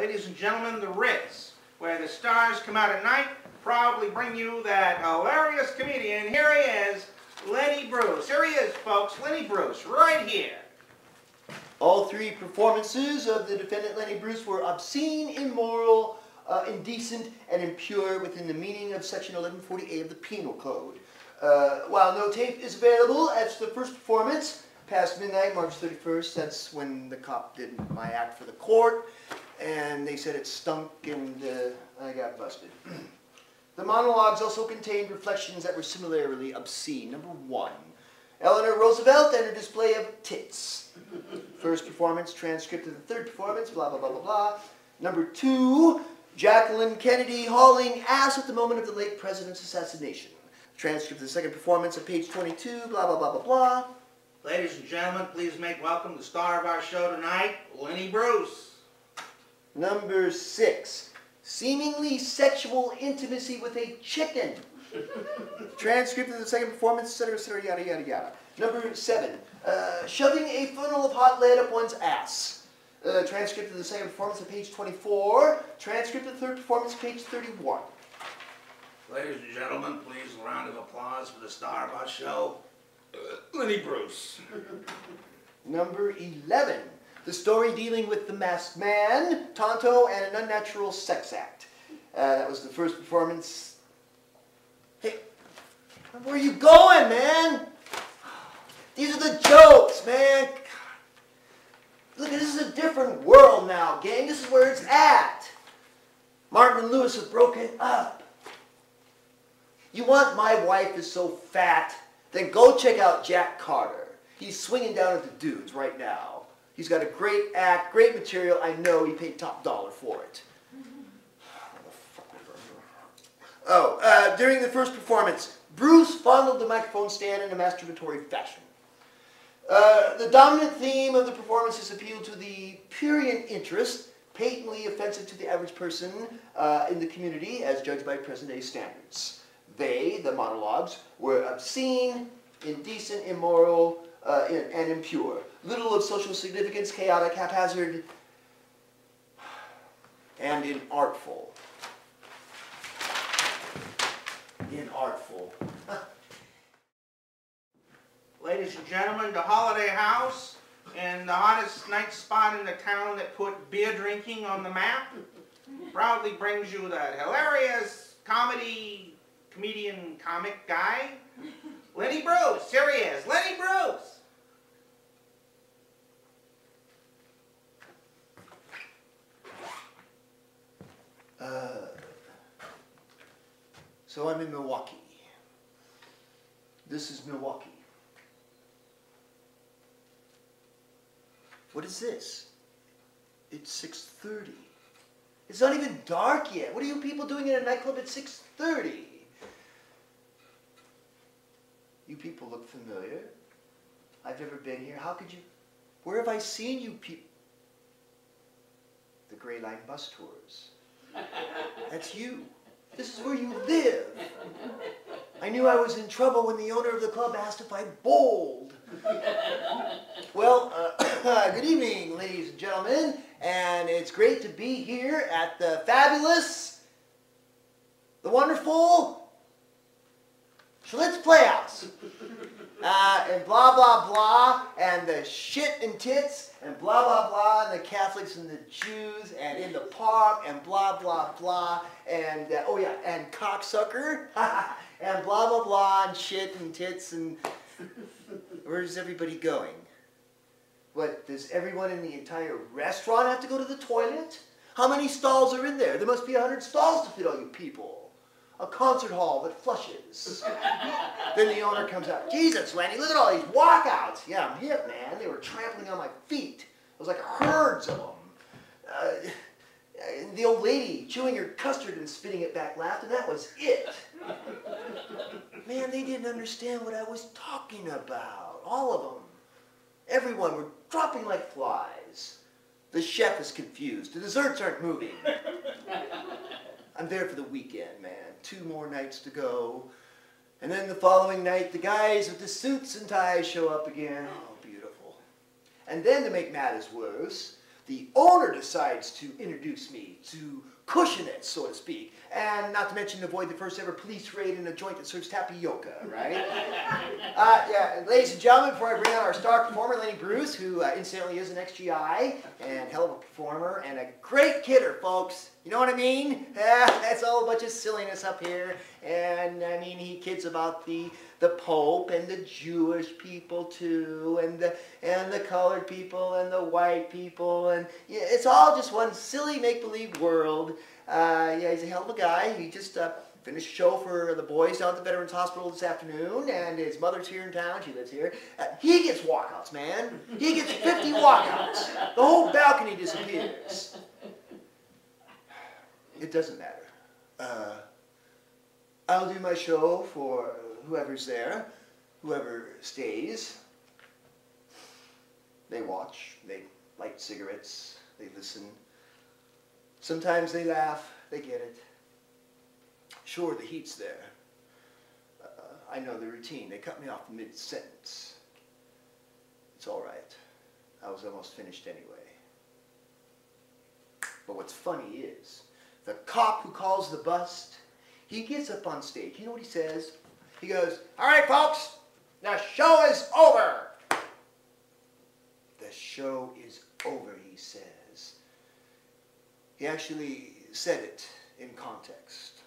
Ladies and gentlemen, the Ritz, where the stars come out at night, proudly bring you that hilarious comedian. Here he is, Lenny Bruce. Here he is, folks, Lenny Bruce, right here. All three performances of the defendant Lenny Bruce were obscene, immoral, indecent, and impure within the meaning of Section 1140A of the Penal Code. While no tape is available, as the first performance, past midnight, March 31st, that's when the cop did my act for the court, and they said it stunk and I got busted. The monologues also contained reflections that were similarly obscene. Number 1, Eleanor Roosevelt and her display of tits. First performance, transcript of the third performance, blah, blah, blah, blah, blah. Number 2, Jacqueline Kennedy hauling ass at the moment of the late president's assassination. Transcript of the second performance at page 22, blah, blah, blah, blah, blah. Ladies and gentlemen, please make welcome the star of our show tonight, Lenny Bruce. Number 6, seemingly sexual intimacy with a chicken. Transcript of the second performance, etc., yada, yada, yada. Number 7, shoving a funnel of hot lead up one's ass. Transcript of the second performance at page 24. Transcript of the third performance, page 31. Ladies and gentlemen, please a round of applause for the star of our show, Lenny Bruce. Number 11, the story dealing with the masked man, Tonto, and an unnatural sex act. That was the first performance. Hey, where are you going, man? These are the jokes, man. Look, this is a different world now, gang. This is where it's at. Martin and Lewis have broken up. You want my wife is so fat? Then go check out Jack Carter. He's swinging down at the dudes right now. He's got a great act, great material. I know he paid top dollar for it. Oh, during the first performance, Bruce fondled the microphone stand in a masturbatory fashion. The dominant theme of the performance is appeal to the prurient interest, patently offensive to the average person in the community as judged by present-day standards. They, the monologues, were obscene, indecent, immoral, and impure. Little of social significance, chaotic, haphazard, and inartful. Inartful. Ladies and gentlemen, the Holiday House and the hottest night spot in the town that put beer drinking on the map proudly brings you the hilarious comedian comic guy, Lenny Bruce. Here he is, Lenny Bruce. So I'm in Milwaukee. This is Milwaukee. What is this? It's 6:30. It's not even dark yet. What are you people doing in a nightclub at 6:30? You people look familiar. I've never been here. How could you? Where have I seen you people? The Gray Line bus tours. That's you. This is where you live. I knew I was in trouble when the owner of the club asked if I bowled. Well, good evening, ladies and gentlemen, and it's great to be here at the fabulous, the wonderful Schlitz Playhouse. And blah, blah, blah, and the shit and tits, and blah, blah, blah, and the Catholics and the Jews, and in the park, and blah, blah, blah, and, oh yeah, and cocksucker, and blah, blah, blah, and shit and tits, and where's everybody going? What, does everyone in the entire restaurant have to go to the toilet? How many stalls are in there? There must be 100 stalls to fit all you people. A concert hall that flushes. Then the owner comes out. Jesus, Lenny, look at all these walkouts. Yeah, I'm hip, man. They were trampling on my feet. It was like herds of them. The old lady chewing her custard and spitting it back laughed, and that was it. Man, they didn't understand what I was talking about. All of them. Everyone were dropping like flies. The chef is confused. The desserts aren't moving. I'm there for the weekend, man. 2 more nights to go. And then the following night, the guys with the suits and ties show up again. Oh, beautiful. And then to make matters worse, the owner decides to introduce me, to cushion it, so to speak, and not to mention avoid the first ever police raid in a joint that serves tapioca, right? Yeah, ladies and gentlemen, before I bring out our star performer, Lenny Bruce, who incidentally is an ex-GI, and hell of a performer, and a great kidder, folks. You know what I mean? That's all a bunch of silliness up here, and I mean, he kids about the Pope and the Jewish people too, and the colored people and the white people, and yeah, it's all just one silly make-believe world. Yeah, he's a hell of a guy. He just finished a show for the boys down at the Veterans Hospital this afternoon, and his mother's here in town. She lives here. He gets walkouts, man. He gets 50 walkouts. The whole balcony disappears. It doesn't matter. I'll do my show for whoever's there, whoever stays. They watch, they light cigarettes, they listen. Sometimes they laugh, they get it. Sure, the heat's there. I know the routine. They cut me off mid-sentence. It's all right. I was almost finished anyway. But what's funny is, the cop who calls the bust, he gets up on stage. You know what he says? He goes, "All right, folks, the show is over." The show is over, he says. He actually said it in context.